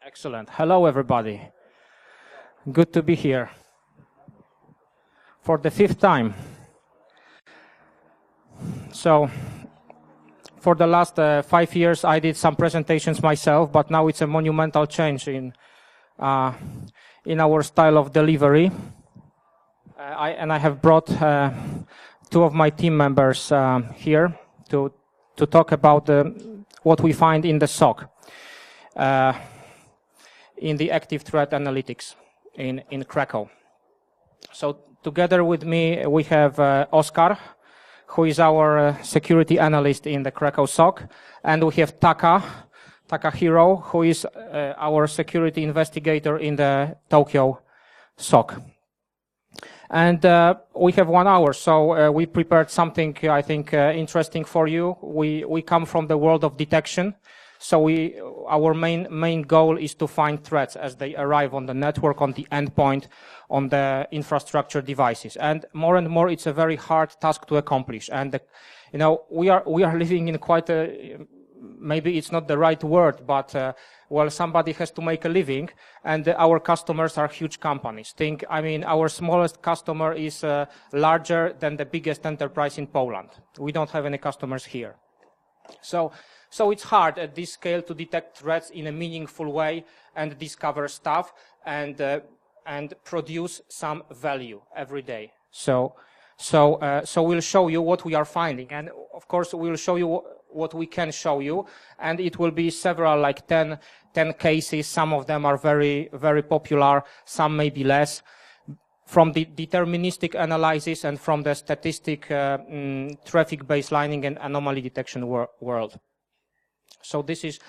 Excellent. Hello, everybody. Good to be here for the 5th time. So, for the last 5 years, I did some presentations myself, but now it's a monumental change in our style of delivery. I have brought 2 of my team members here to talk about what we find in the SOC. In the active threat analytics in Krakow. So together with me, we have Oskar, who is our security analyst in the Krakow SOC, and we have Takahiro, who is our security investigator in the Tokyo SOC. And we have 1 hour, so we prepared something, I think, interesting for you. We come from the world of detection. So our main goal is to find threats as they arrive on the network, on the endpoint, on the infrastructure devices. And more, it's a very hard task to accomplish. And we are living in quite a, maybe it's not the right word, but well, somebody has to make a living, and our customers are huge companies. Our smallest customer is larger than the biggest enterprise in Poland. We don't have any customers here. So it's hard at this scale to detect threats in a meaningful way and discover stuff and produce some value every day. So we'll show you what we are finding, and of course we'll show you what we can show you, and it will be several, like 10 cases. Some of them are very, very popular, some maybe less, from the deterministic analysis and from the statistic traffic baselining and anomaly detection world. So this is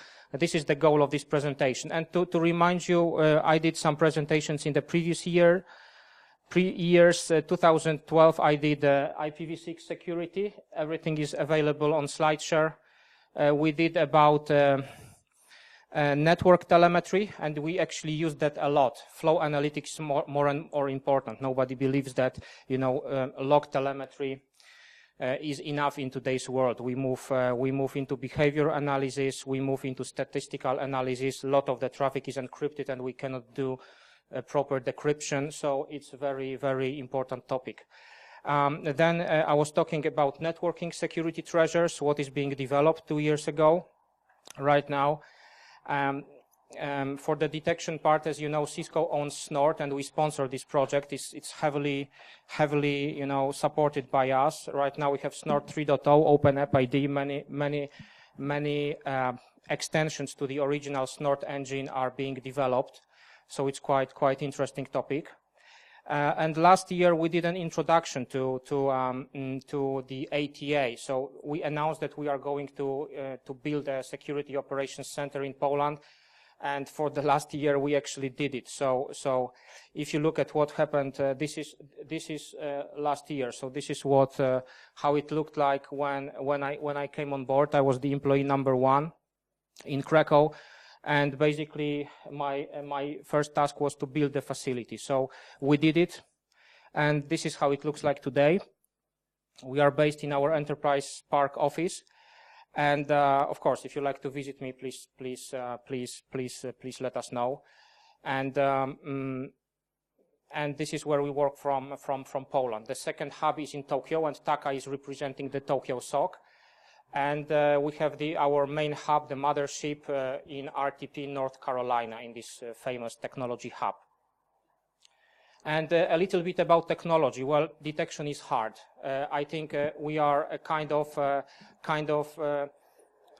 the goal of this presentation. And to remind you, I did some presentations in the previous years. 2012, I did IPv6 security. Everything is available on SlideShare. We did about network telemetry, and we actually used that a lot. Flow analytics more and more important. Nobody believes that log telemetry is enough in today's world. We move into behavior analysis, we move into statistical analysis. A lot of the traffic is encrypted and we cannot do proper decryption, so it's a very, very important topic. Then I was talking about networking security treasures, what is being developed 2 years ago. Right now, for the detection part, as you know, Cisco owns Snort, and we sponsor this project. It's heavily, supported by us. Right now, we have Snort 3.0, OpenAppID. Many extensions to the original Snort engine are being developed. So it's quite interesting topic. And last year, we did an introduction to the ATA. So we announced that we are going to build a security operations center in Poland. And for the last year, we actually did it. So if you look at what happened, this is last year. So this is how it looked like when I came on board. I was the employee number 1 in Krakow, and basically my first task was to build the facility. So we did it, and this is how it looks like today. We are based in our Enterprise Park office. And of course, if you like to visit me, please let us know. And this is where we work from Poland. The second hub is in Tokyo, and Taka is representing the Tokyo SOC. And we have our main hub, the mothership, in RTP, North Carolina, in this famous technology hub. And a little bit about technology. Well, detection is hard. I think we are a kind of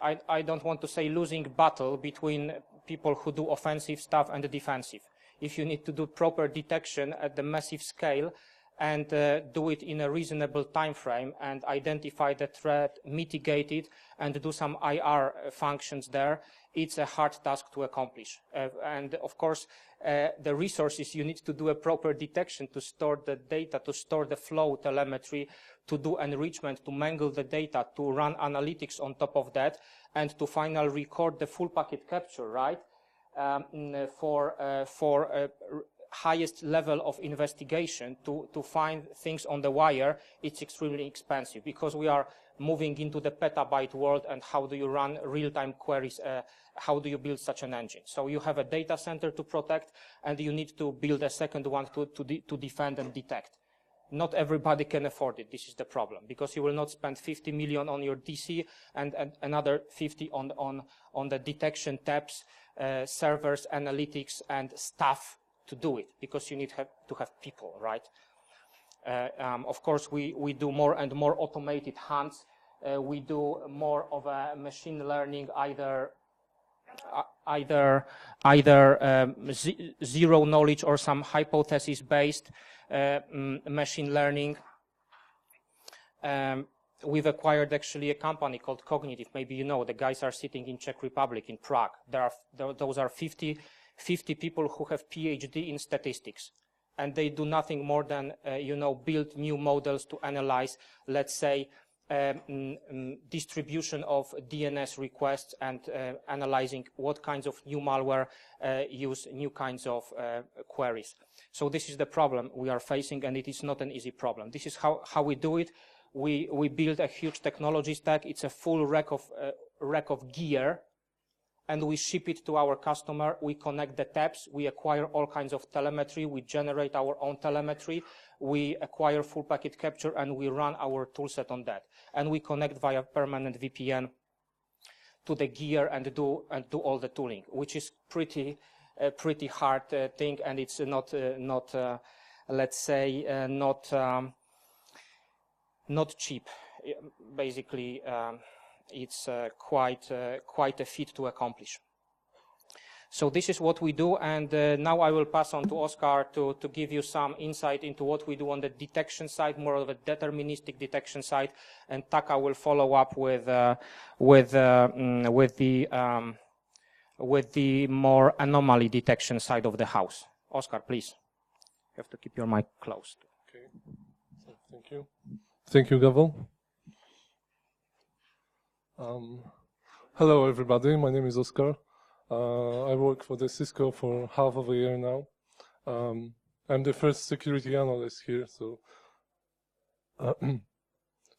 I don't want to say losing battle between people who do offensive stuff and the defensive. If you need to do proper detection at the massive scale and do it in a reasonable time frame and identify the threat, mitigate it, and do some IR functions there, it's a hard task to accomplish. And of course, the resources you need to do a proper detection, to store the data, to store the flow telemetry, to do enrichment, to mangle the data, to run analytics on top of that, and to finally record the full packet capture, right? For highest level of investigation to find things on the wire, it's extremely expensive because we are moving into the petabyte world, and how do you run real-time queries, how do you build such an engine. So you have a data center to protect, and you need to build a second one to defend and detect. Not everybody can afford it. This is the problem, because you will not spend 50 million on your DC and another 50 on the detection tabs, servers, analytics, and staff to do it, because you need to have people, right? Of course, we do more and more automated hunts. We do more of a machine learning, either zero knowledge or some hypothesis-based machine learning. We've acquired actually a company called Cognitive. Maybe you know, the guys are sitting in Czech Republic, in Prague. Those are 50 people who have PhD in statistics. And they do nothing more than, build new models to analyze, let's say, distribution of DNS requests and analyzing what kinds of new malware use new kinds of queries. So this is the problem we are facing, and it is not an easy problem. This is how we do it. We build a huge technology stack. It's a full rack of gear, and we ship it to our customer. We connect the tabs. We acquire all kinds of telemetry. We generate our own telemetry. We acquire full packet capture, and we run our toolset on that. And we connect via permanent VPN to the gear and do all the tooling, which is pretty hard thing, and it's not cheap. Basically, it's quite a feat to accomplish. So this is what we do, and now I will pass on to Oskar to give you some insight into what we do on the detection side, more of a deterministic detection side, and Taka will follow up with the more anomaly detection side of the house. Oskar, please. You have to keep your mic closed. Okay. So, thank you. Thank you, Gavel. Hello, everybody. My name is Oskar. I work for the Cisco for half of a year now. I'm the first security analyst here, so I'm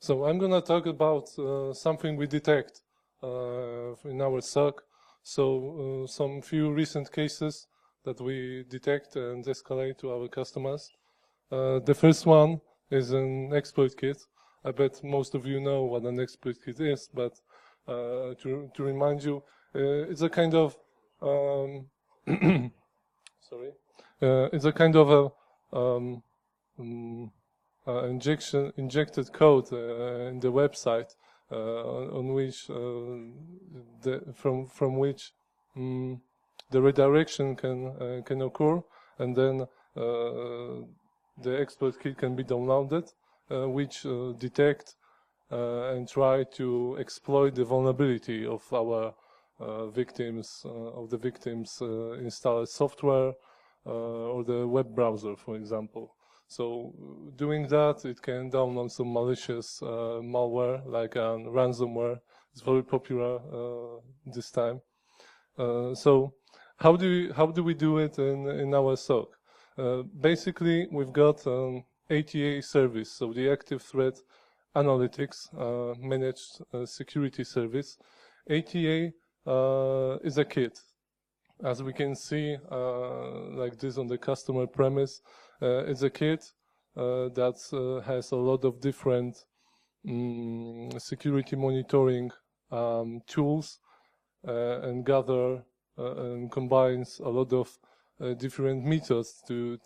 going to talk about something we detect in our SOC. So some few recent cases that we detect and escalate to our customers. The first one is an exploit kit. I bet most of you know what an exploit kit is, but to remind you, it's a kind of it's a kind of a injected code in the website on which from which the redirection can occur, and then the exploit kit can be downloaded, which detect and try to exploit the vulnerability of our victims installed software or the web browser, for example. So doing that, it can download some malicious malware like ransomware. It's very popular this time. So how do we do it in our SOC? Basically, we've got an ATA service, so the Active Threat Analytics Managed Security Service. ATA is a kit. As we can see, like this on the customer premise, it's a kit that has a lot of different security monitoring tools and and combines a lot of different methods to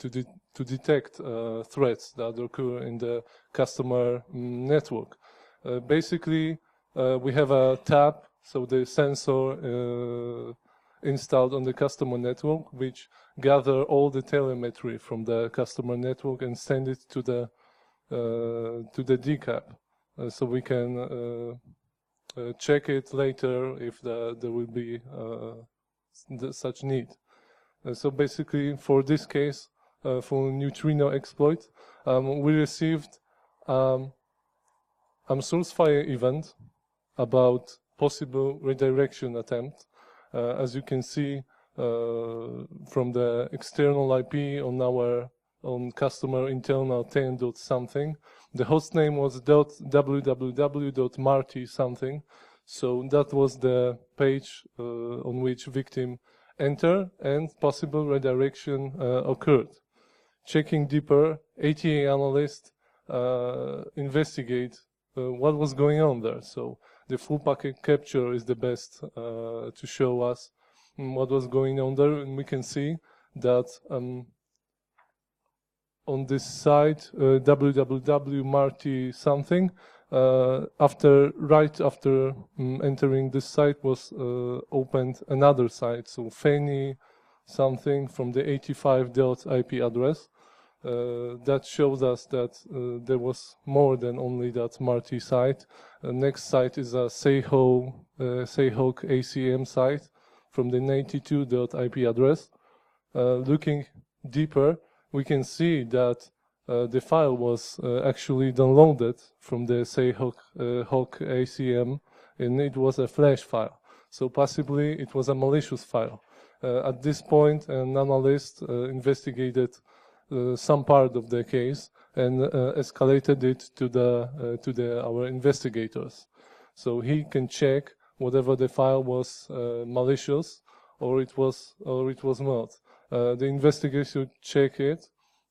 detect threats that occur in the customer network. Basically, we have a tab, so the sensor installed on the customer network, which gather all the telemetry from the customer network and send it to the DCAP, so we can check it later if there will be such need. So basically, for this case, for neutrino exploit, we received SourceFire event about possible redirection attempt. As you can see from the external IP on customer internal 10 dot something, the host name was .www.marty something. So that was the page on which victim entered and possible redirection occurred. Checking deeper, ATA analyst investigate what was going on there. So the full packet capture is the best to show us what was going on there, and we can see that on this site www.marty something, right after entering this site was opened another site, so Fanny something from the 85.IP address. That shows us that there was more than only that Marty site. Next site is a Sayhawk ACM site from the 92.IP address. Looking deeper, we can see that the file was actually downloaded from the Sayhawk ACM, and it was a flash file. So possibly it was a malicious file. At this point, an analyst investigated some part of the case and escalated it to our investigators. So he can check whatever the file was malicious or it was not. The investigator check it,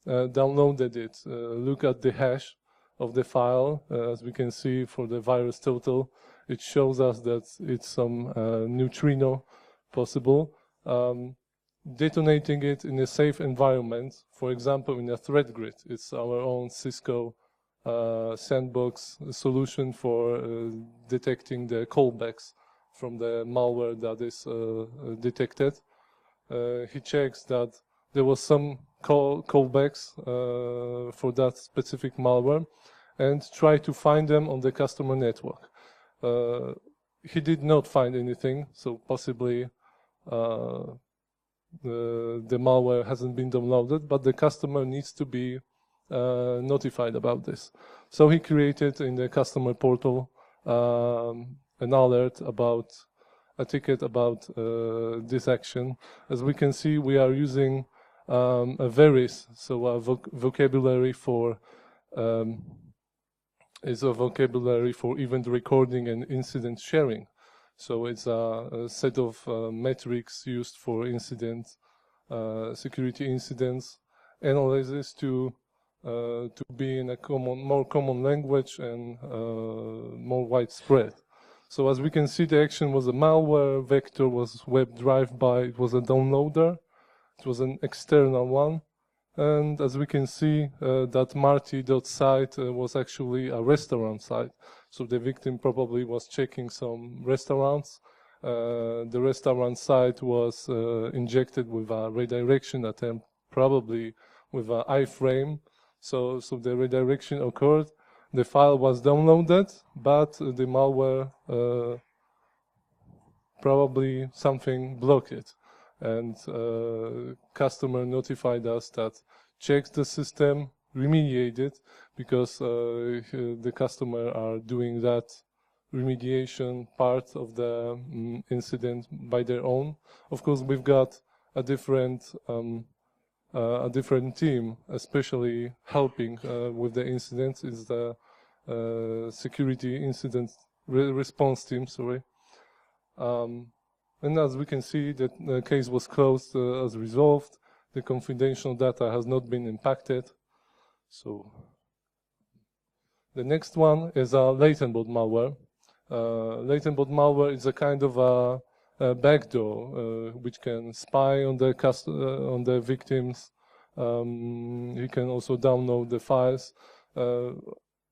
downloaded it, look at the hash of the file. As we can see for the virus total, it shows us that it's some neutrino possible. Detonating it in a safe environment, for example, in a threat grid. It's our own Cisco sandbox solution for detecting the callbacks from the malware that is detected. He checks that there was some callbacks for that specific malware and try to find them on the customer network. He did not find anything, so possibly the malware hasn't been downloaded, but the customer needs to be notified about this. So he created in the customer portal an alert about a ticket about this action. As we can see, we are using a varies, so a vocabulary for is a vocabulary for event recording and incident sharing. So it's a set of metrics used for incident, security incidents, analysis to be in a more common language and more widespread. So as we can see, the action was a malware, vector was web drive-by, it was a downloader, it was an external one. And as we can see, that Marty.site was actually a restaurant site. So the victim probably was checking some restaurants. The restaurant site was injected with a redirection attempt, probably with an iframe. So the redirection occurred. The file was downloaded, but the malware probably something blocked it. And customer notified us that checks the system, remediate it, because the customer are doing that remediation part of the incident by their own. Of course, we've got a different team, especially helping with the incidents is the security incident response team. Sorry. And as we can see, the case was closed as resolved. The confidential data has not been impacted. So the next one is a latent bot malware. Latent bot malware is a kind of a backdoor which can spy on the victims. You can also download the files.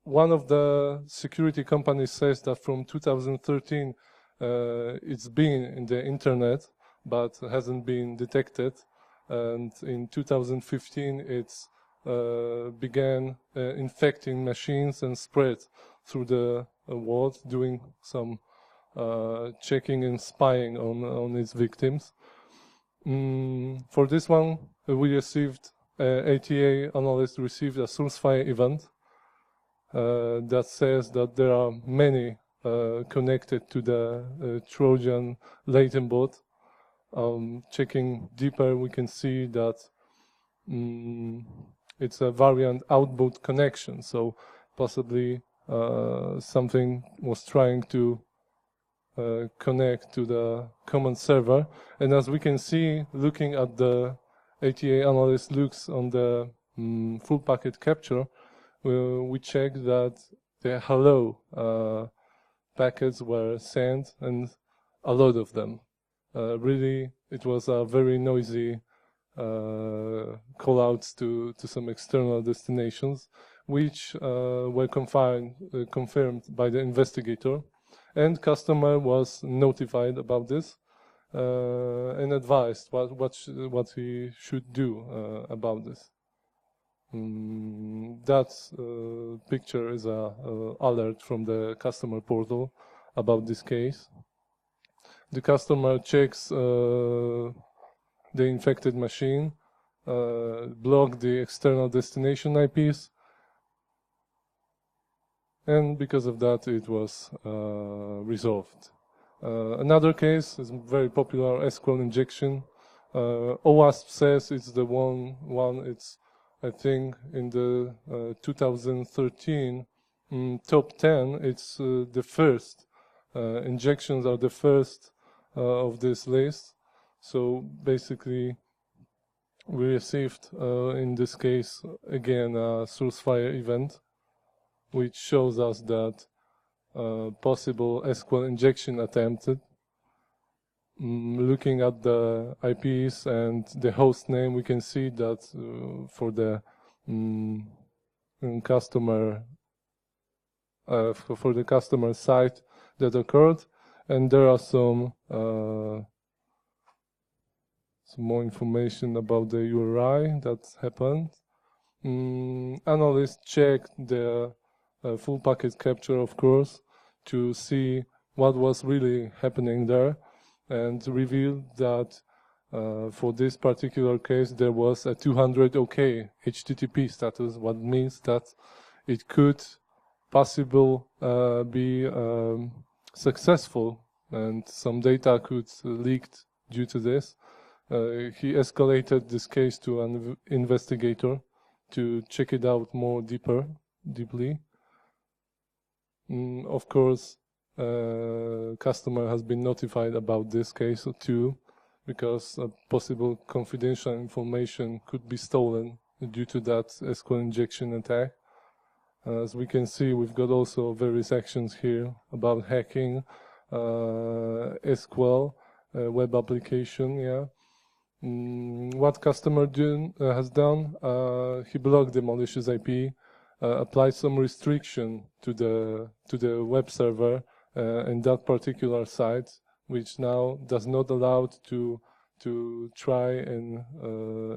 One of the security companies says that from 2013 it's been in the internet, but hasn't been detected. And in 2015, it's began infecting machines and spread through the world, doing some checking and spying on its victims. For this one, we received, ATA analyst received a source file event that says that there are many connected to the Trojan latent bot. Checking deeper, we can see that it's a variant outbound connection. So possibly something was trying to connect to the command server. And as we can see, looking at the ATA analyst looks on the full packet capture, we check that the hello packets were sent, and a lot of them. Really, it was a very noisy callouts to some external destinations, which were confirmed by the investigator, and customer was notified about this and advised what he should do about this. That picture is a alert from the customer portal about this case. The customer checks the infected machine, block the external destination IPs, and because of that it was resolved. Another case is very popular, SQL injection. OWASP says it's the one it's, I think, in the 2013 top 10, it's the first. Injections are the first of this list. So basically, we received, in this case, again, a source fire event, which shows us that possible SQL injection attempted. Looking at the IPs and the host name, we can see that for the customer site that occurred, and there are some more information about the URI that happened. Analysts checked the full packet capture, of course, to see what was really happening there, and revealed that for this particular case there was a 200 OK HTTP status, what means that it could possibly be successful, and some data could leaked due to this. He escalated this case to an investigator to check it out more deeply. Of course, customer has been notified about this case too, because possible confidential information could be stolen due to that SQL injection attack. As we can see, we've got also various actions here about hacking, SQL, web application, yeah. What customer has done, he blocked the malicious IP, applied some restriction to the web server in that particular site, which now does not allow to try and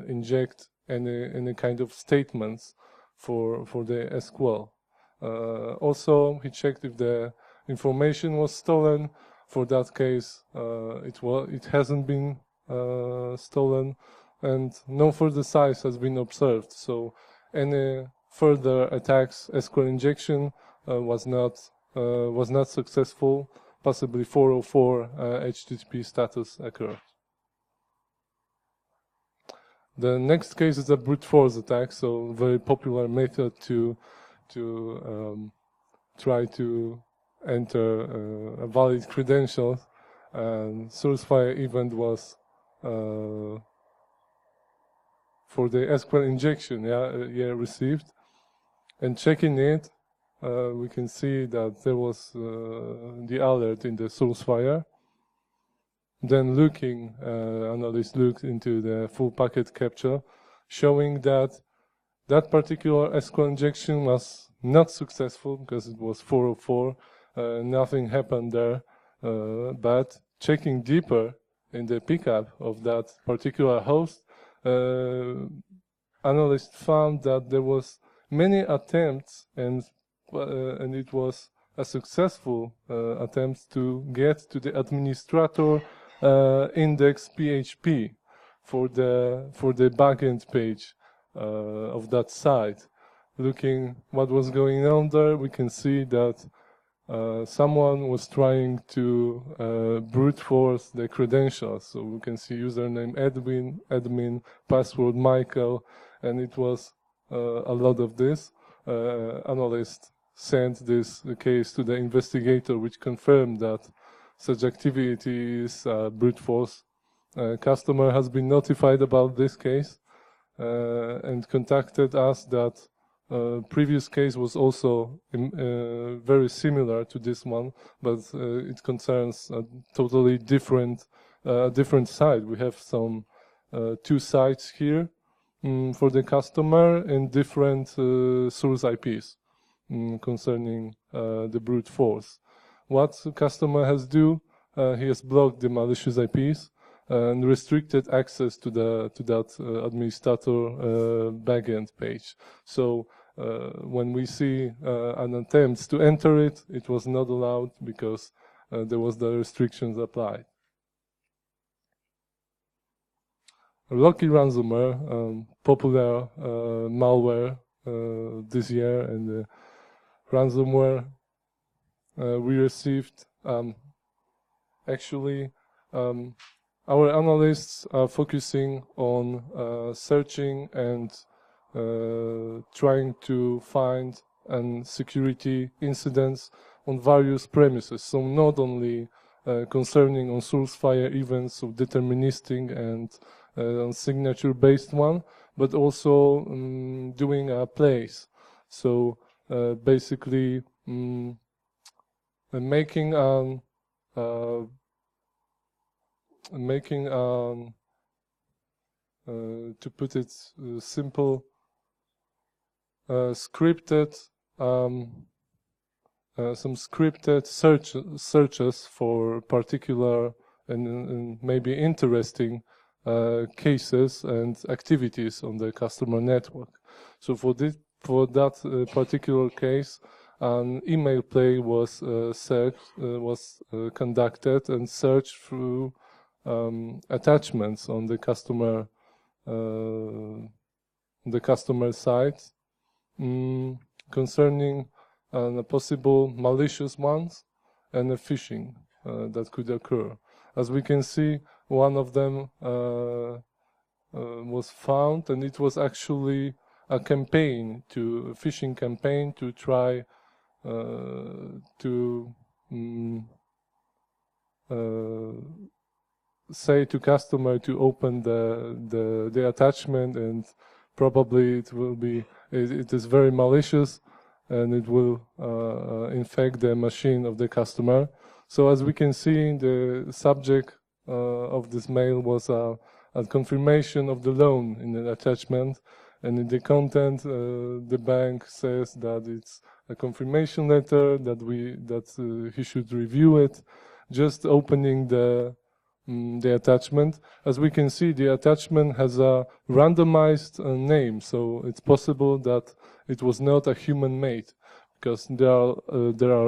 inject any kind of statements for the SQL. Also, he checked if the information was stolen. For that case, it hasn't been stolen, and no further size has been observed. So any further attacks, SQL injection was not successful. Possibly 404 HTTP status occurred. The next case is a brute force attack, so very popular method to try to enter a valid credential. And source fire event was for the SQL injection, received. And checking it, we can see that there was the alert in the source fire. Then analysts looked into the full packet capture, showing that that particular SQL injection was not successful because it was 404. Nothing happened there. But checking deeper in the pickup of that particular host, analysts found that there was many attempts, and it was a successful attempt to get to the administrator index PHP for the backend page of that site. Looking what was going on there, we can see that someone was trying to brute force the credentials. So we can see username admin, password Michael, and it was a lot of this. analyst sent this case to the investigator, which confirmed that such activity is brute force. Customer has been notified about this case and contacted us that previous case was also very similar to this one, but it concerns a totally different site. We have some 2 sites here for the customer and different source IPs concerning the brute force. What the customer has do? He has blocked the malicious IPs and restricted access to that administrator backend page. So when we see an attempt to enter it, it was not allowed because there was the restrictions applied. Locky ransomware, popular malware this year, and the ransomware we received. Actually, our analysts are focusing on searching and trying to find security incidents on various premises. So not only concerning on source fire events of deterministic and signature-based one, but also doing a place. So basically making to put it simple, scripted some scripted searches for particular and maybe interesting cases and activities on the customer network. So for that particular case, an email play was conducted and searched through attachments on the customer side concerning possible malicious ones and a phishing that could occur. As we can see, one of them was found, and it was actually a phishing campaign to try to say to customer to open the attachment, and probably it is very malicious, and it will infect the machine of the customer. So as we can see, the subject of this mail was a confirmation of the loan in the attachment, and in the content the bank says that it's a confirmation letter, that he should review it. Just opening the attachment, as we can see, the attachment has a randomized name, so it's possible that it was not a human made, because there are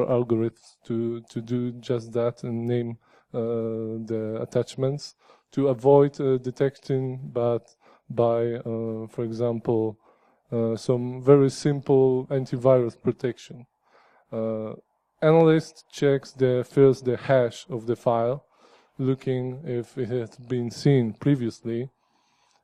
algorithms to do just that and name the attachments to avoid detection, but by for example some very simple antivirus protection. Analyst checks first the hash of the file, looking if it has been seen previously,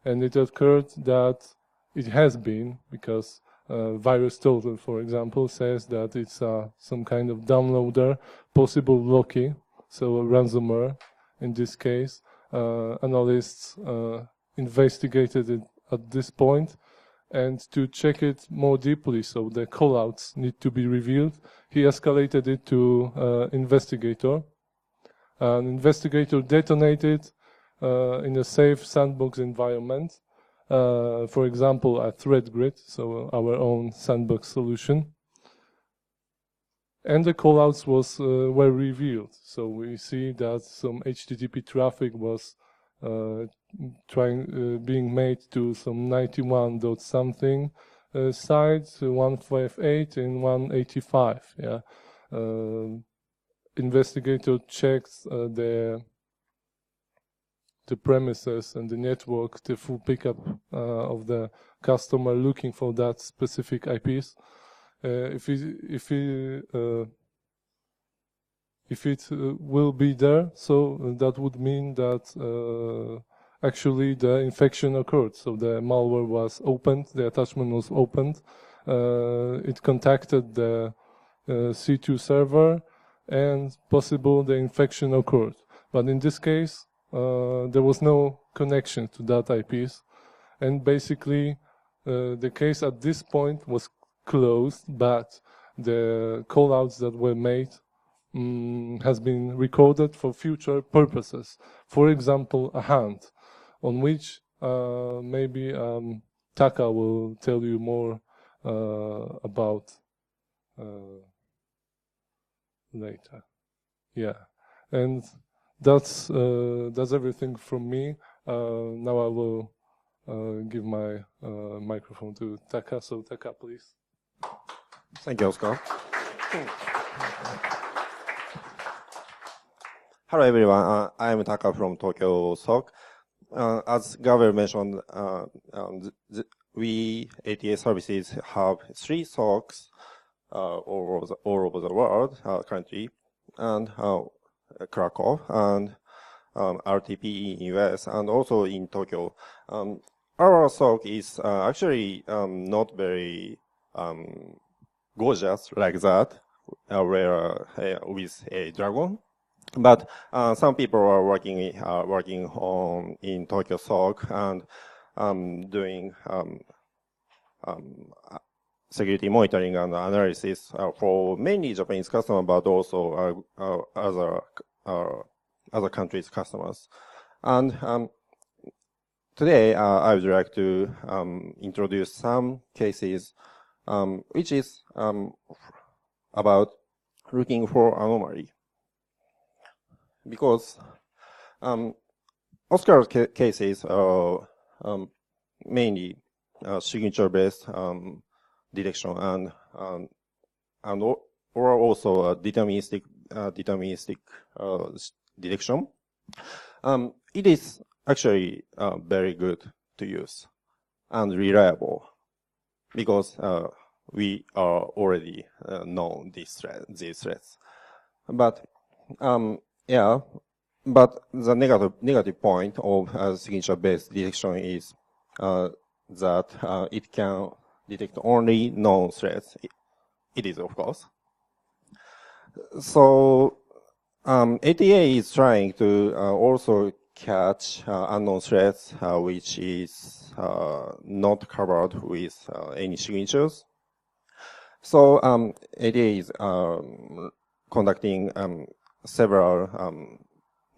and it occurred that it has been, because VirusTotal, for example, says that it's some kind of downloader, possible Locky, so a ransomware in this case. Analysts investigated it at this point, and to check it more deeply, so the callouts need to be revealed, he escalated it to investigator. An investigator detonated in a safe sandbox environment, for example, a threat grid, so our own sandbox solution. And the callouts were revealed. So we see that some HTTP traffic was being made to some 91 dot something sites, 158 and 185. Yeah. Investigator checks the premises and the network, the full pickup of the customer, looking for that specific IPs. If it will be there, so that would mean that actually the infection occurred. So the malware was opened, the attachment was opened, it contacted the C2 server, and possible the infection occurred. But in this case, there was no connection to that IPs, and basically the case at this point was closed, but the callouts that were made has been recorded for future purposes. For example, a hunt, on which maybe Taka will tell you more about later. Yeah, and that's everything from me. Now I will give my microphone to Taka. So Taka, please. Thank you, Oscar. Hello, everyone. I am Taka from Tokyo SOC. As Gabriel mentioned, we ATA services have 3 SOCs all over the world currently, and Krakow and RTP in US and also in Tokyo. Our SOC is actually not very gorgeous like that, where with a dragon. But some people are working on in Tokyo SOC and doing security monitoring and analysis for mainly Japanese customers, but also other countries' customers. And today I would like to introduce some cases which is about looking for anomaly. Because Oscar's cases are mainly signature-based detection and or also deterministic detection. It is actually very good to use and reliable because we are already known these threats. But yeah, but the negative point of signature-based detection is that it can detect only known threats. It is, of course. So ATA is trying to also catch unknown threats, which is not covered with any signatures. So ATA is conducting several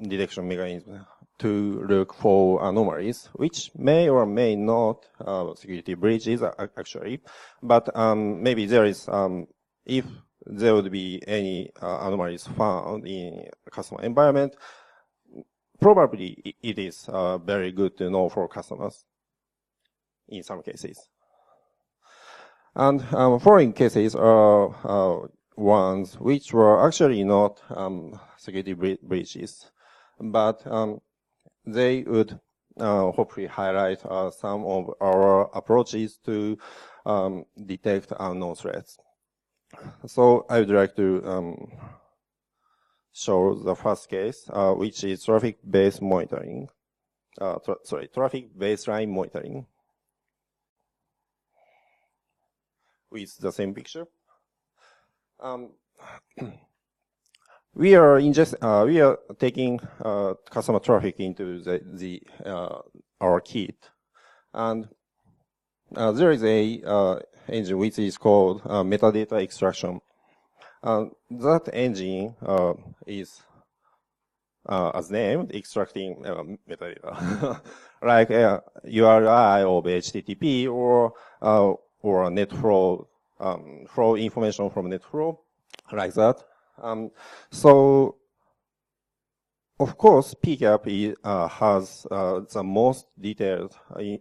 detection mechanisms to look for anomalies, which may or may not security breaches actually, but maybe there is if there would be any anomalies found in a customer environment, probably it is very good to know for customers in some cases. And following cases are ones which were actually not security breaches, but they would hopefully highlight some of our approaches to detect unknown threats. So I would like to show the first case, which is traffic baseline monitoring with the same picture. We are taking customer traffic into our kit, and there is a engine which is called metadata extraction. That engine is, as named, extracting metadata, like URI of HTTP or net flow, flow information from net flow, like that. So, of course, PCAP has the most detailed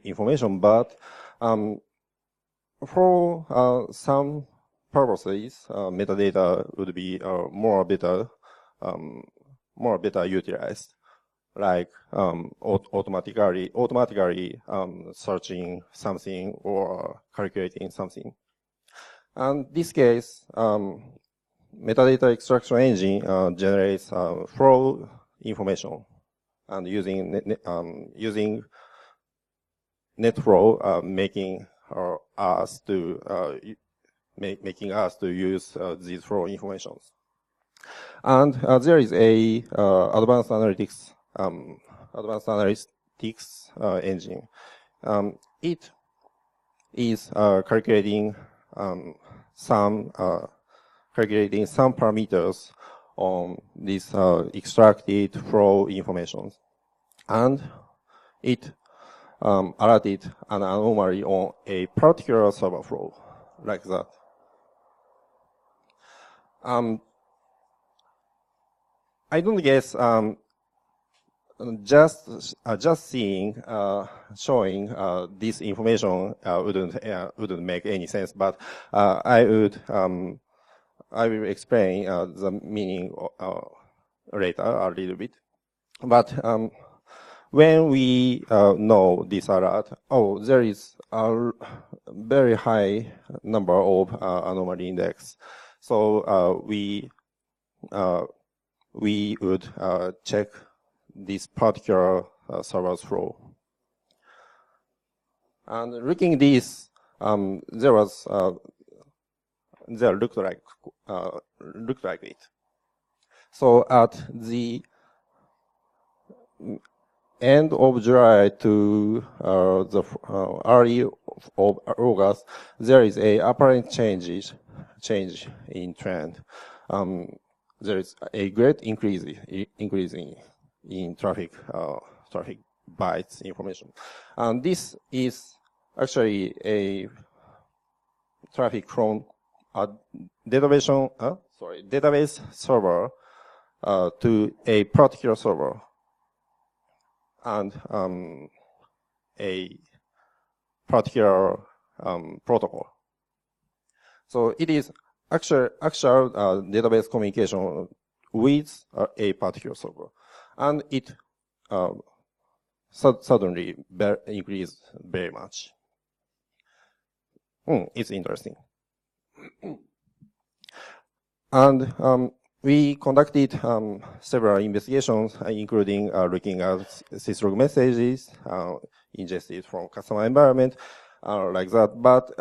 information, but for some purposes, metadata would be more better utilized, like automatically searching something or calculating something. And this case, metadata extraction engine generates flow information, and using net flow, making us to making us to use these flow informations. And there is a advanced analytics engine. It is calculating some parameters on this extracted flow information, and it alerted an anomaly on a particular server flow, like that. I don't guess just seeing showing this information wouldn't make any sense, but I will explain the meaning later a little bit. But when we know this alert, there is a very high number of anomaly index, so we would check this particular server's flow. And looking this, there looked like it. So at the end of July to the early of August, there is a apparent change in trend. There is a great increase in traffic bytes information, and this is actually a traffic from a database server to a particular server, and a particular protocol. So it is actual database communication with a particular server, and it suddenly increased very much. It's interesting. And we conducted several investigations, including looking at syslog messages ingested from customer environment, like that. But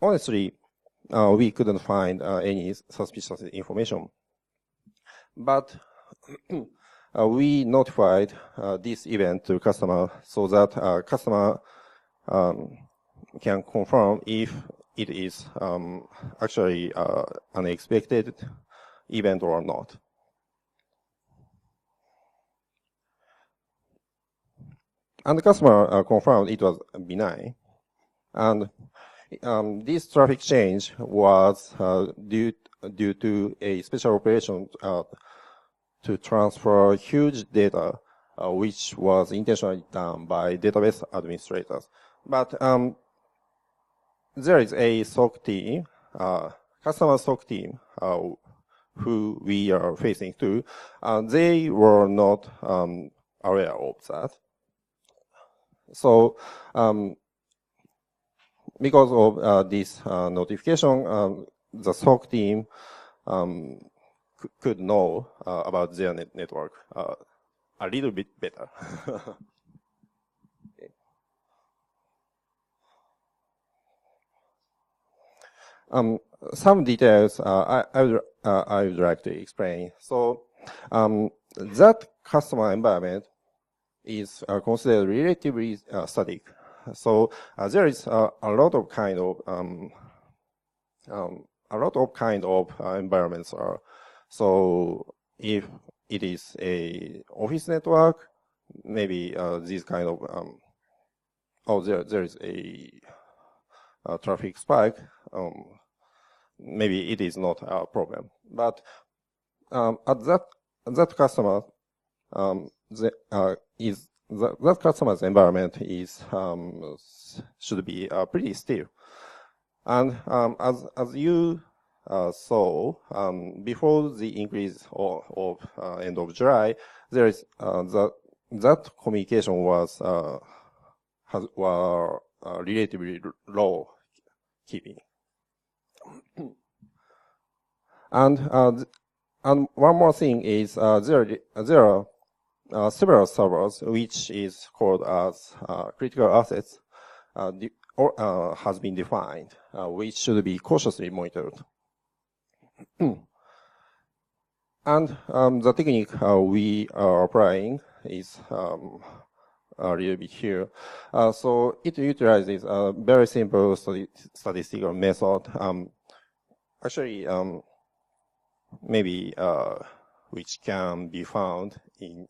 honestly, we couldn't find any suspicious information. But we notified this event to customer so that customer can confirm if it is actually an expected event or not. And the customer confirmed it was benign. And this traffic change was due to a special operation to transfer huge data, which was intentionally done by database administrators. But there is a SOC team, customer SOC team, who we are facing to, they were not aware of that. So, because of this notification, the SOC team could know about their network a little bit better. Some details I would like to explain. So that customer environment is considered relatively static. So there is a lot of kind of environments are. So if it is a office network, maybe this kind of there is a traffic spike. Maybe it is not a problem, but at that customer that customer's environment is should be pretty still. And as you saw before the increase of end of July, there is that communication was were relatively low keeping. And one more thing is there are several servers which is called as critical assets. or has been defined, which should be cautiously monitored. And the technique we are applying is a little bit here. So it utilizes a very simple statistical method. Actually, maybe which can be found in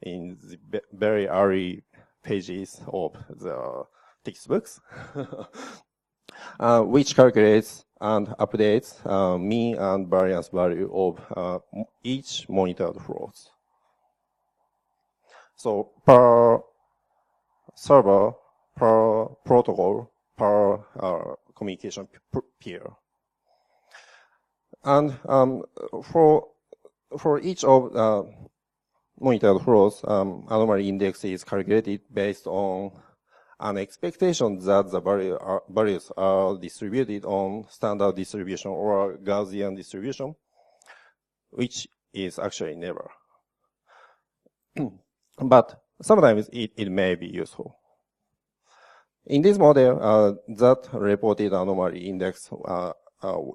the very early pages of the textbooks, which calculates and updates mean and variance value of each monitored flows. So per server, per protocol, per communication peer. And for each of monitored flows, anomaly index is calculated based on an expectation that the values are distributed on standard distribution or Gaussian distribution, which is actually never. But sometimes it may be useful. In this model, that reported anomaly index,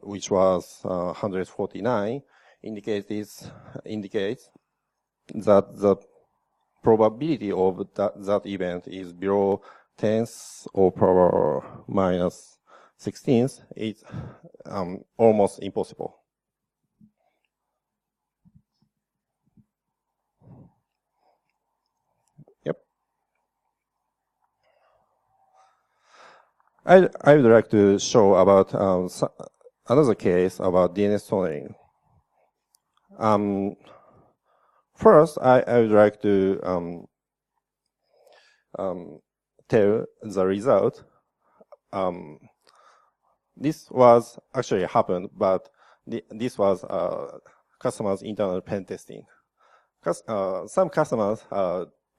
which was 149, indicates that the probability of that event is below 10th or power minus 16th. It's almost impossible. Yep. I would like to show about another case about DNS tunneling. First, I would like to tell the result. This was actually happened, but this was customers' internal pen testing. Some customers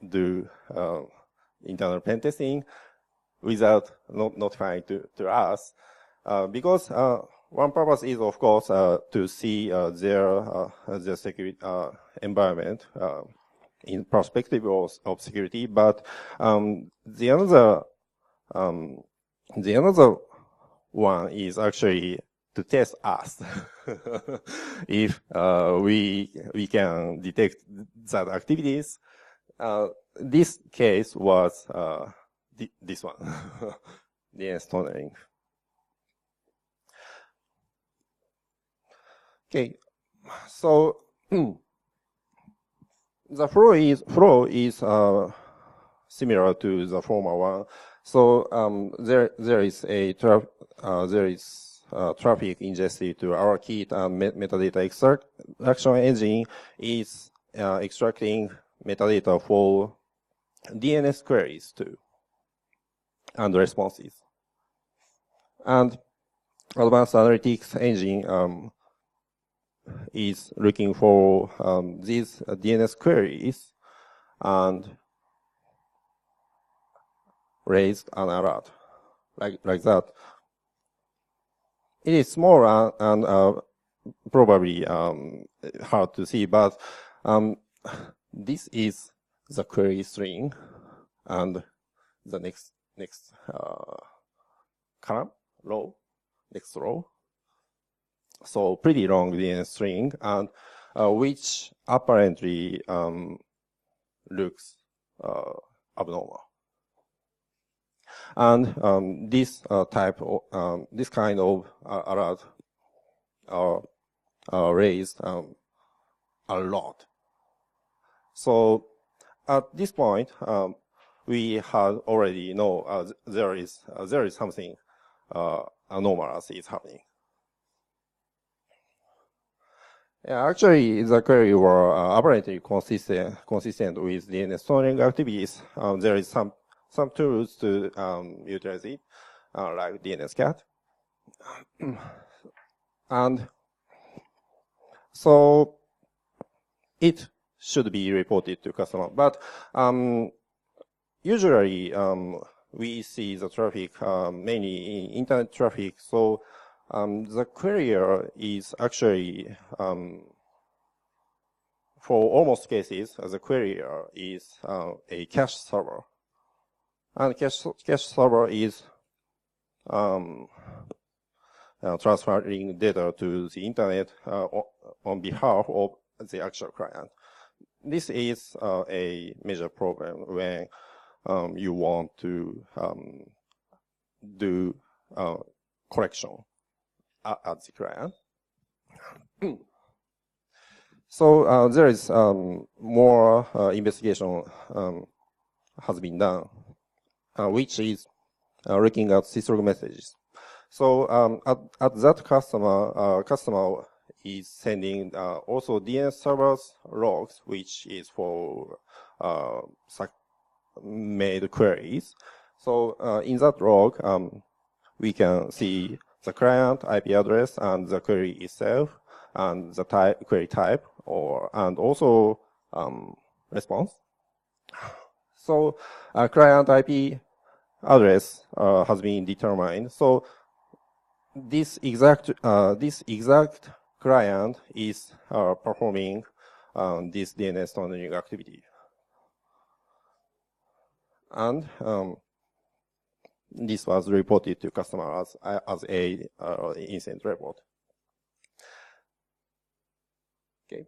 do internal pen testing without notifying to us, because one purpose is, of course, to see their security environment in perspective of security. But the another one is actually to test us if we can detect that activities. This case was this one, DNS tunneling. Okay, so the flow is similar to the former one. So there is traffic ingested to our kit, and metadata extraction engine is extracting metadata for DNS queries too, and responses. And advanced analytics engine is looking for these DNS queries and raised an alert like that. It is small and probably hard to see, but this is the query string, and the next column, next row. So pretty long DNS string, and which apparently looks abnormal. And this this kind of alert are raised a lot. So at this point, we had already know there is something anomalous is happening. Yeah, actually, the query were apparently consistent with DNS tunneling activities. There is some tools to utilize it, like DNSCAT. And so it should be reported to customer. But usually we see the traffic mainly in internet traffic. So the querier is actually, for almost cases, the querier is a cache server. And cache server is transferring data to the internet on behalf of the actual client. This is a major problem when you want to do collection at the client. So there is more investigation has been done, which is looking at syslog messages. So at that customer is sending also DNS servers logs, which is for made queries. So in that log, we can see the client IP address and the query itself, and the query type, and also response. So client IP address has been determined. So this exact client is performing this DNS tunneling activity, and this was reported to customer as a incident report. Okay.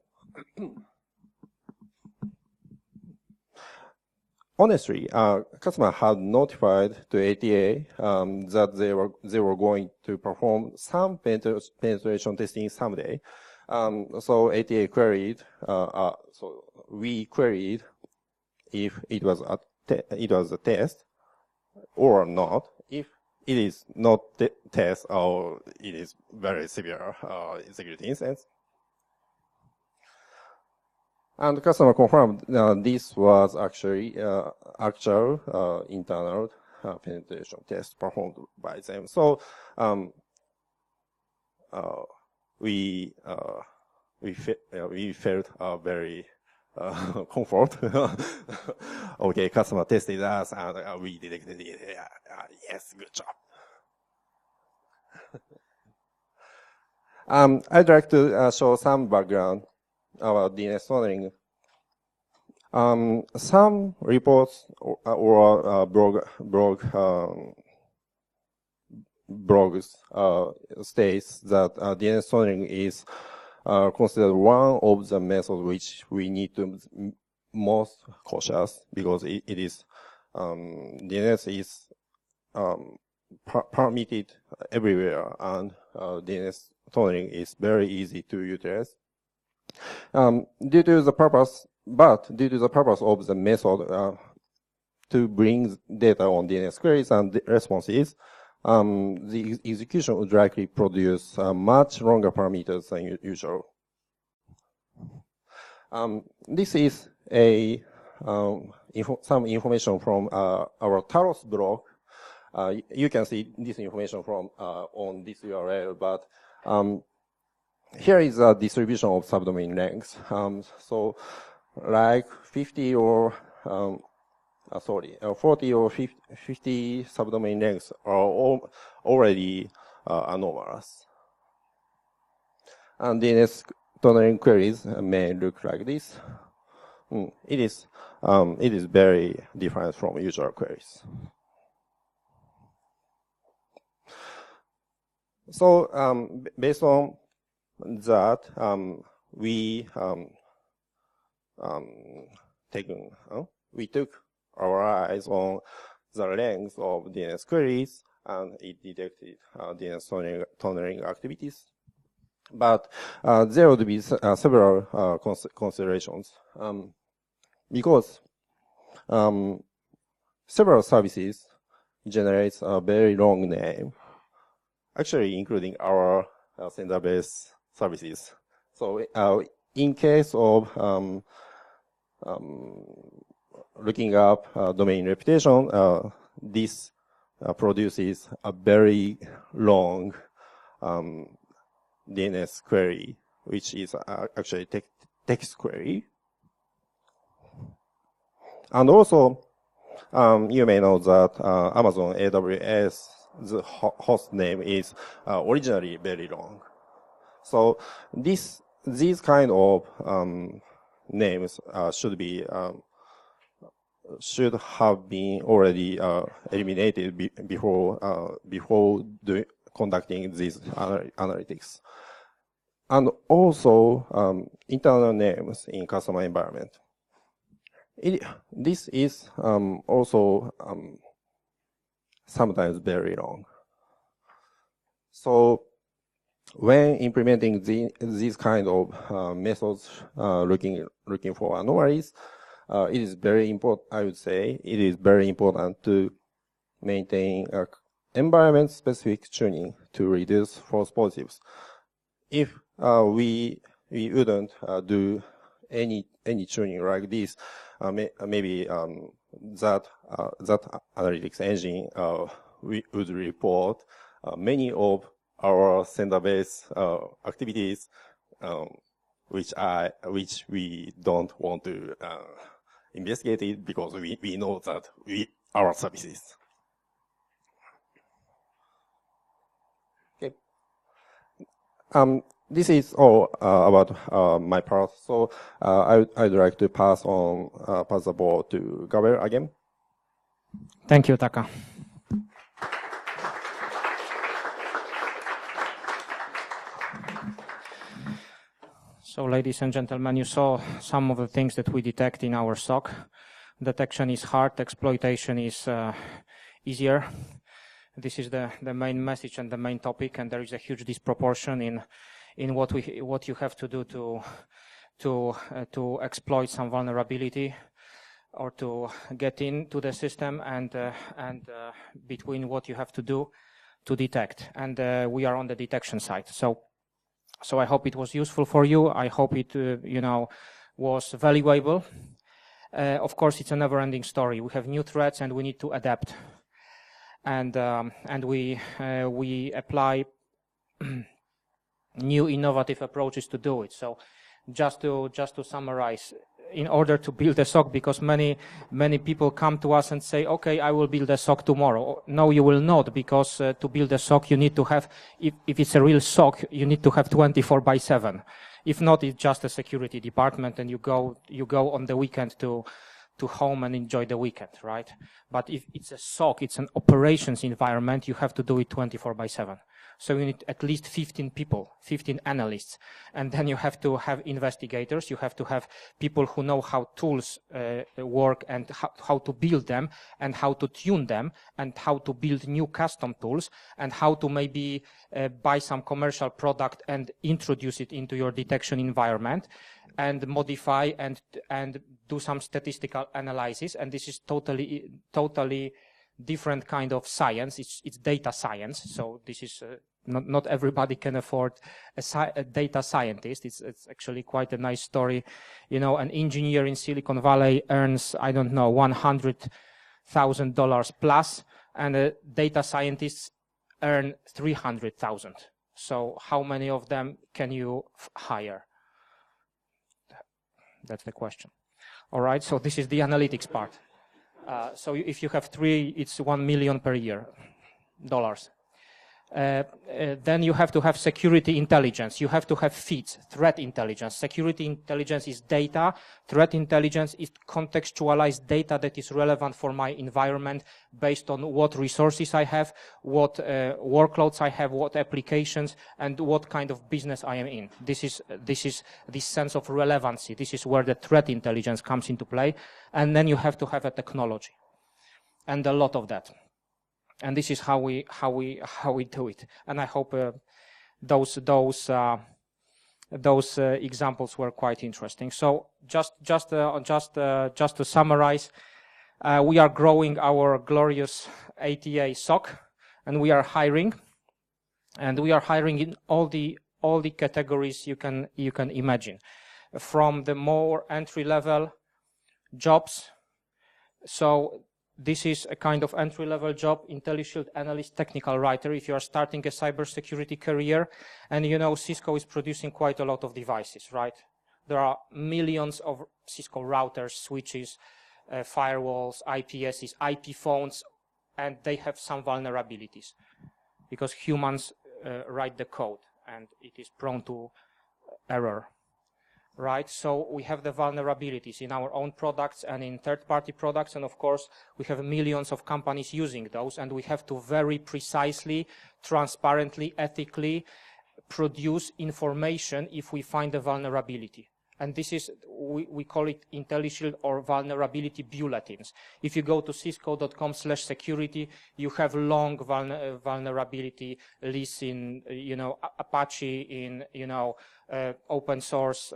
Honestly, customer had notified to ATA that they were going to perform some penetration testing someday. So ATA queried. So we queried if it was a test or not. If it is not test or it is very severe security incident. And the customer confirmed this was actually actual internal penetration test performed by them. So we felt very comfort. Okay, customer tested us and we detected it. Yes, good job. I'd like to show some background about DNS tunneling. Some reports or blogs states that DNS tunneling is considered one of the methods which we need to most cautious, because it is DNS is permitted everywhere, and DNS tunneling is very easy to utilize. Due to the purpose of the method to bring data on DNS queries and responses, the execution would likely produce much longer parameters than usual. This is some information from our Taros blog. You can see this information from on this URL, but here is a distribution of subdomain lengths. So like 50 or 40 or 50 subdomain lengths are already anomalous. And DNS tunneling queries may look like this. It is very different from usual queries. So based on that, we took our eyes on the length of DNS queries, and it detected DNS tunneling activities. But there would be several considerations, because several services generates a very long name, actually including our sender-based services. So in case of looking up domain reputation, this produces a very long DNS query, which is actually text query. And also, you may know that Amazon AWS, the host name is originally very long. So these kind of names should be should have been already eliminated before conducting these analytics. And also internal names in customer environment. This is also sometimes very long. So when implementing these kind of methods, looking for anomalies, it is very important. I would say it is very important to maintain environment-specific tuning to reduce false positives. If we wouldn't do any tuning like this, maybe that analytics engine we would report many of our sender-based activities, which we don't want to investigate it because we know that our services. Okay. This is all about my part. So I'd like to pass the ball to Gabriel again. Thank you, Taka. So, ladies and gentlemen, you saw some of the things that we detect in our SOC. Detection is hard, exploitation is easier. This is the main message and the main topic, and there is a huge disproportion in what you have to do to exploit some vulnerability or to get into the system and between what you have to do to detect. And we are on the detection side. So I hope it was useful for you. I hope it, was valuable. Of course, it's a never-ending story. We have new threats and we need to adapt. And we apply new innovative approaches to do it. So just to summarize, in order to build a SOC, because many people come to us and say, okay, I will build a SOC tomorrow. No, you will not, because to build a SOC, you need to have, if it's a real SOC, you need to have 24/7. If not, it's just a security department and you go on the weekend to home and enjoy the weekend, right? But if it's a SOC, it's an operations environment, you have to do it 24/7. So you need at least 15 people, 15 analysts. And then you have to have investigators. You have to have people who know how tools work and how to build them and how to tune them and how to build new custom tools and how to maybe buy some commercial product and introduce it into your detection environment and modify and do some statistical analysis. And this is totally different kind of science. It's data science. So this is not everybody can afford a data scientist. It's actually quite a nice story. An engineer in Silicon Valley earns, I don't know, $100,000 plus, and data scientists earn 300,000. So how many of them can you hire? That's the question. All right. So this is the analytics part. So if you have 3, it's $1 million per year. Then you have to have security intelligence. You have to have feeds, threat intelligence. Security intelligence is data. Threat intelligence is contextualized data that is relevant for my environment based on what resources I have, what workloads I have, what applications, and what kind of business I am in. This is this sense of relevancy. This is where the threat intelligence comes into play. And then you have to have a technology, and a lot of that. And this is how we do it. And I hope those examples were quite interesting. So just to summarize, we are growing our glorious ATA SOC, and we are hiring, in all the categories you can imagine, from the more entry-level jobs. So this is a kind of entry-level job, IntelliShield analyst, technical writer, if you are starting a cybersecurity career. And Cisco is producing quite a lot of devices, right? There are millions of Cisco routers, switches, firewalls, IPSs, IP phones, and they have some vulnerabilities because humans write the code and it is prone to error. right? So we have the vulnerabilities in our own products and in third-party products, and of course, we have millions of companies using those, and we have to very precisely, transparently, ethically produce information if we find a vulnerability. And this is, we call it IntelliShield or vulnerability bulletins. If you go to cisco.com/security, you have long vulnerability lists in, Apache, in, open source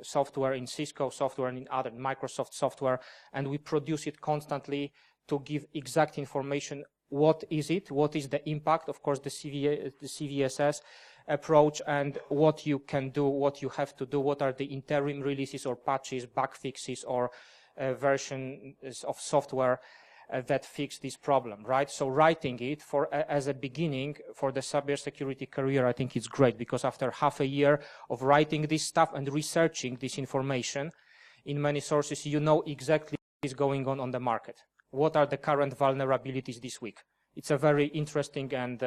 software, in Cisco software, and in other Microsoft software, and we produce it constantly to give exact information. What is it? What is the impact? Of course, the CVSS approach, and what you can do, what you have to do, what are the interim releases or patches, bug fixes, or versions of software that fix this problem, right? So writing it as a beginning for the cybersecurity career, I think it's great, because after half a year of writing this stuff and researching this information in many sources, you know exactly what is going on the market. What are the current vulnerabilities this week? It's a very interesting and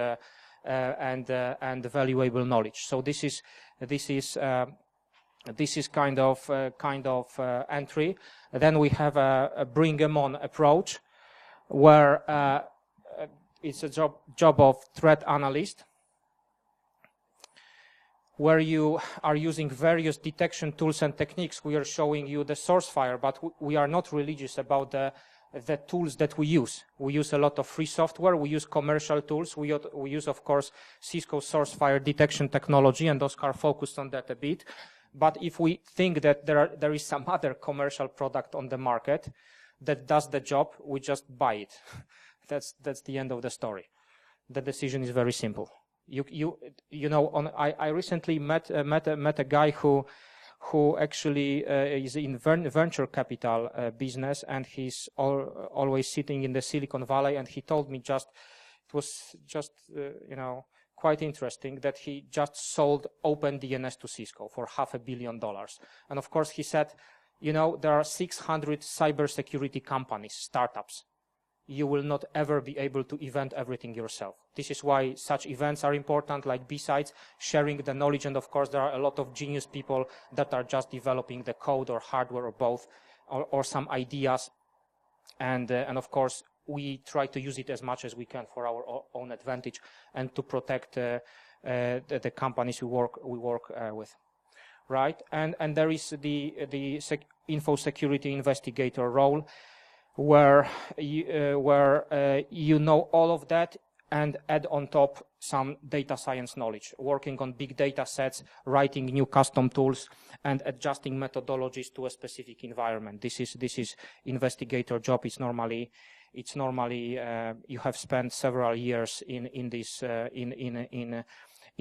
valuable knowledge. So this is kind of entry. Then we have a bring 'em on approach, where it's a job of threat analyst, where you are using various detection tools and techniques. We are showing you the source fire, but we are not religious about the tools that we use. We use a lot of free software. We use commercial tools. We use, of course, Cisco source fire detection technology, and Oskar focused on that a bit. But if we think that there is some other commercial product on the market that does the job, we just buy it. That's the end of the story. The decision is very simple. I recently met a guy who actually is in venture capital business, and he's always sitting in the Silicon Valley, and he told me it was just quite interesting that he just sold OpenDNS to Cisco for $500 million. And of course he said, there are 600 cybersecurity companies, startups. You will not ever be able to event everything yourself. This is why such events are important, like BSides, sharing the knowledge, and of course there are a lot of genius people that are just developing the code or hardware or both, or some ideas, and of course we try to use it as much as we can for our own advantage and to protect the companies we work with, right? And there is the info security investigator role, where you know all of that and add on top some data science knowledge, working on big data sets, writing new custom tools, and adjusting methodologies to a specific environment. This is investigator job. It's normally you have spent several years in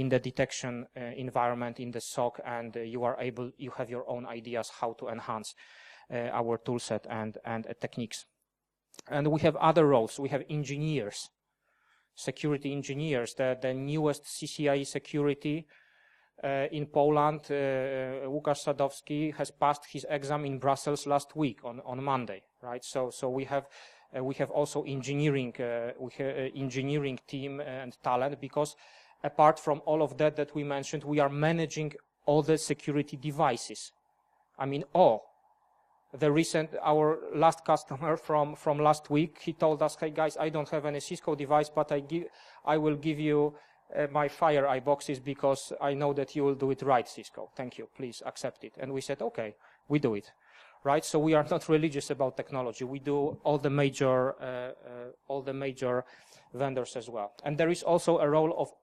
the detection environment in the SOC, and you have your own ideas how to enhance our tool set and techniques. And we have other roles. We have engineers, security engineers. The newest CCIE security in Poland, Łukasz Sadowski, has passed his exam in Brussels last week on Monday, right? So we have also engineering team and talent, because apart from all of that we mentioned, we are managing all the security devices. I mean, our last customer from last week, he told us, hey guys, I don't have any Cisco device, but I will give you my FireEye boxes because I know that you will do it right, Cisco. Thank you, please accept it. And we said, okay, we do it, right? So we are not religious about technology. We do all the major vendors as well. And there is also a role of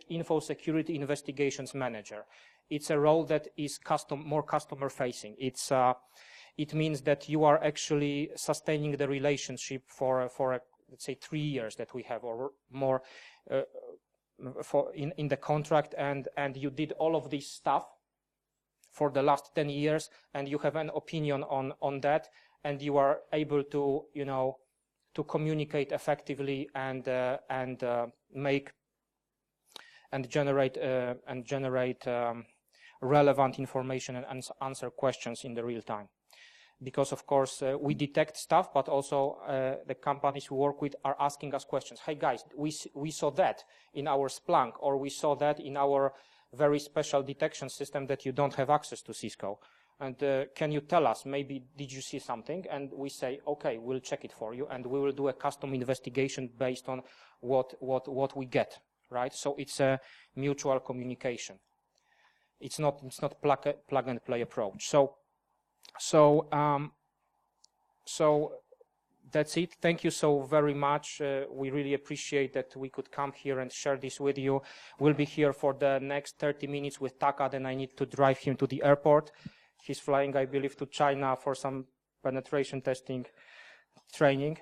info security investigations manager. It's a role that is more customer facing. It means that you are actually sustaining the relationship for let's say 3 years that we have or more in the contract, and you did all of this stuff for the last 10 years, and you have an opinion on that, and you are able to to communicate effectively and make and generate relevant information and answer questions in the real time. Because of course we detect stuff, but also the companies we work with are asking us questions. Hey guys, we saw that in our Splunk, or we saw that in our very special detection system that you don't have access to Cisco. And can you tell us, maybe did you see something? And we say, okay, we'll check it for you, and we will do a custom investigation based on what we get, right? So it's a mutual communication. It's not plug and play approach. So that's it. Thank you so very much. We really appreciate that we could come here and share this with you. We'll be here for the next 30 minutes with Taka, then I need to drive him to the airport. He's flying, I believe, to China for some penetration testing training.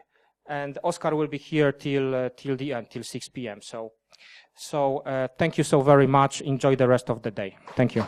And Oscar will be here till the end, till 6 p.m. So thank you so very much. Enjoy the rest of the day. Thank you.